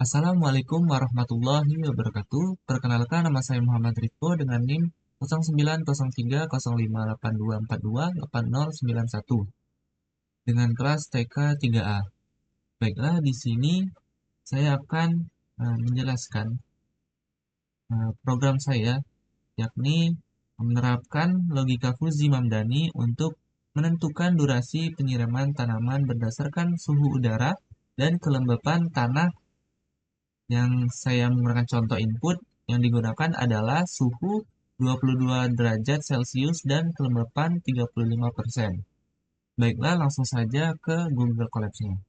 Assalamualaikum warahmatullahi wabarakatuh. Perkenalkan, nama saya Muhammad Rifko dengan NIM 09030582428091 dengan kelas TK 3A. Baiklah, di sini saya akan menjelaskan program saya, yakni menerapkan logika Fuzzy Mamdani untuk menentukan durasi penyiraman tanaman berdasarkan suhu udara dan kelembapan tanah. Yang saya menggunakan contoh input yang digunakan adalah suhu 22 derajat Celcius dan kelembapan 35%. Baiklah, langsung saja ke Google Colabs-nya.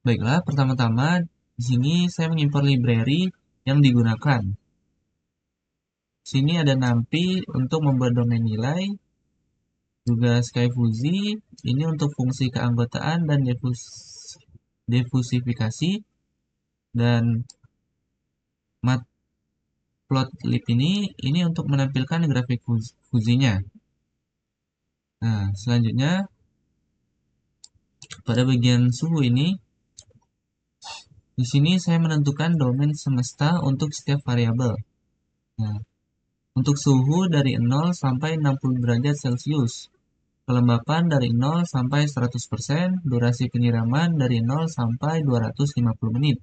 Baiklah, pertama-tama di sini saya mengimpor library yang digunakan. Sini ada NumPy untuk membuat domain nilai, juga SkyFuzzy ini untuk fungsi keanggotaan dan defusifikasi, dan Matplotlib ini untuk menampilkan grafik fuzinya. Nah, selanjutnya pada bagian suhu ini, di sini saya menentukan domain semesta untuk setiap variabel. Nah, untuk suhu dari 0 sampai 60 derajat Celcius, kelembapan dari 0 sampai 100%, durasi penyiraman dari 0 sampai 250 menit.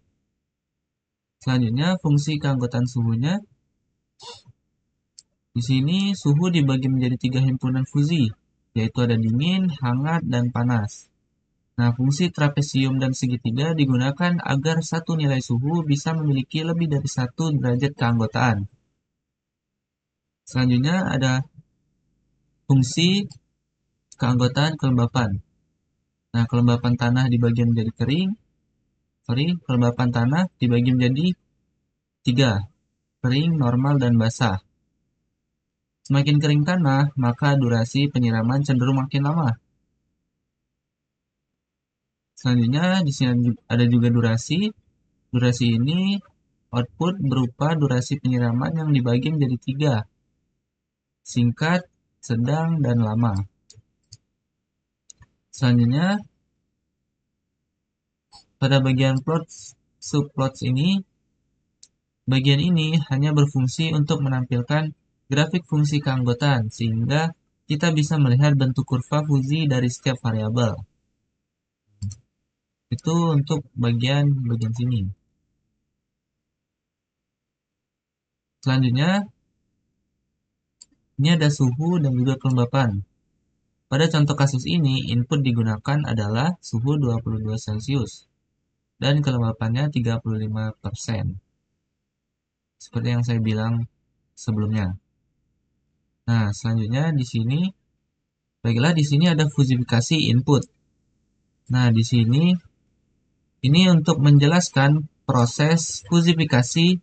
Selanjutnya, fungsi keanggotaan suhunya. Di sini suhu dibagi menjadi 3 himpunan fuzi, yaitu ada dingin, hangat, dan panas. Nah, fungsi trapesium dan segitiga digunakan agar satu nilai suhu bisa memiliki lebih dari 1 derajat keanggotaan. Selanjutnya ada fungsi keanggotaan kelembapan. Nah, kelembapan tanah dibagi menjadi kelembapan tanah dibagi menjadi 3, kering, normal, dan basah. Semakin kering tanah, maka durasi penyiraman cenderung makin lama. Selanjutnya di sini ada juga durasi. Durasi ini output berupa durasi penyiraman yang dibagi menjadi 3, singkat, sedang, dan lama. Selanjutnya pada bagian subplots ini, bagian ini hanya berfungsi untuk menampilkan grafik fungsi keanggotaan sehingga kita bisa melihat bentuk kurva Fuzzy dari setiap variabel. Itu untuk bagian sini. Selanjutnya ini ada suhu dan juga kelembapan. Pada contoh kasus ini, input digunakan adalah suhu 22 Celcius dan kelembapannya 35%. Seperti yang saya bilang sebelumnya. Nah, selanjutnya di sini, baiklah di sini ada fuzifikasi input. Nah, di sini ini untuk menjelaskan proses fuzifikasi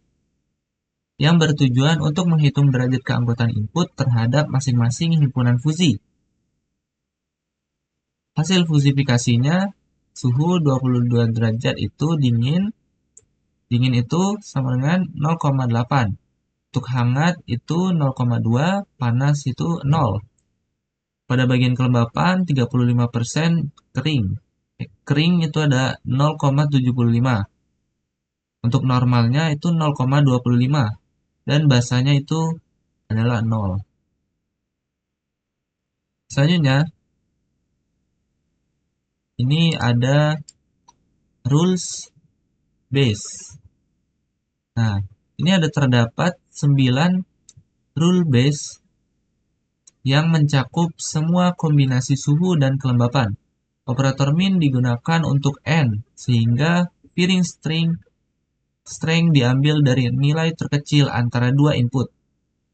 yang bertujuan untuk menghitung derajat keanggotaan input terhadap masing-masing himpunan fuzi. Hasil fuzifikasinya suhu 22 derajat itu dingin itu sama dengan 0,8. Untuk hangat itu 0,2, panas itu 0. Pada bagian kelembapan 35% kering. Kering itu ada 0,75. Untuk normalnya itu 0,25 dan basahnya itu adalah 0. Selanjutnya ini ada rules base. Nah, ini ada terdapat 9 rule base yang mencakup semua kombinasi suhu dan kelembapan. Operator min digunakan untuk n, sehingga piring strength diambil dari nilai terkecil antara dua input.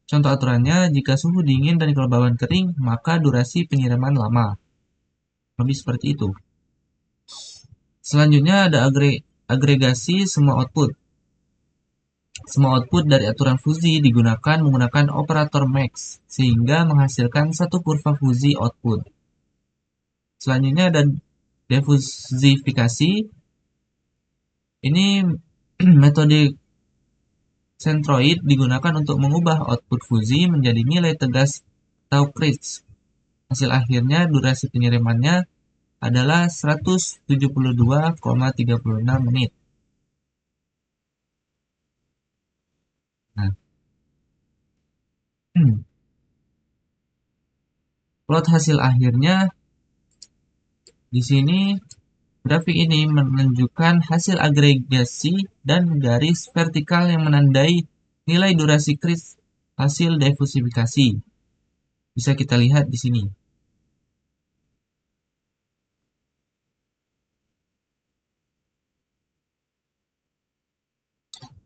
Contoh aturannya, jika suhu dingin dan kelembapan kering, maka durasi penyiraman lama. Lebih seperti itu. Selanjutnya ada agregasi semua output. Semua output dari aturan Fuzzy digunakan menggunakan operator max, sehingga menghasilkan satu kurva Fuzzy output. Selanjutnya ada defusifikasi. Ini metode centroid digunakan untuk mengubah output Fuzzy menjadi nilai tegas atau crisp. Hasil akhirnya durasi penyiramannya adalah 172,36 menit. Nah, plot hasil akhirnya di sini, grafik ini menunjukkan hasil agregasi dan garis vertikal yang menandai nilai durasi kris hasil diversifikasi. Bisa kita lihat di sini.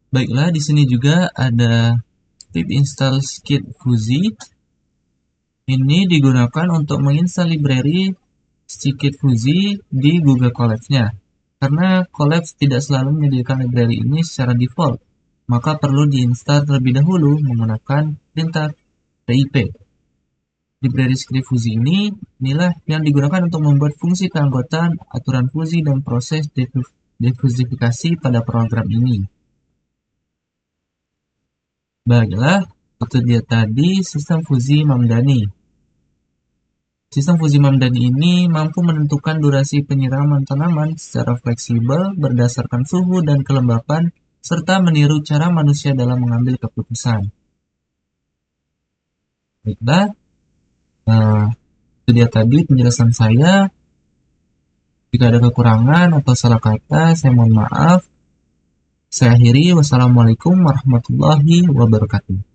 Baiklah, di sini juga ada pip install skid Fuzi. Ini digunakan untuk menginstal library Skid Fuzi di Google Colabs-nya. Karena Colabs tidak selalu menyediakan library ini secara default, maka perlu diinstal terlebih dahulu menggunakan perintah pip. Library Skid Fuzi inilah yang digunakan untuk membuat fungsi keanggotaan, aturan Fuzi, dan proses diversifikasi pada program ini. Baiklah, itu dia tadi sistem Fuzi Mamdani. Sistem Fuzi Mamdani ini mampu menentukan durasi penyiraman tanaman secara fleksibel berdasarkan suhu dan kelembapan, serta meniru cara manusia dalam mengambil keputusan. Baiklah, itu dia tadi penjelasan saya. Jika ada kekurangan atau salah kata, saya mohon maaf. Saya akhiri. Wassalamualaikum warahmatullahi wabarakatuh.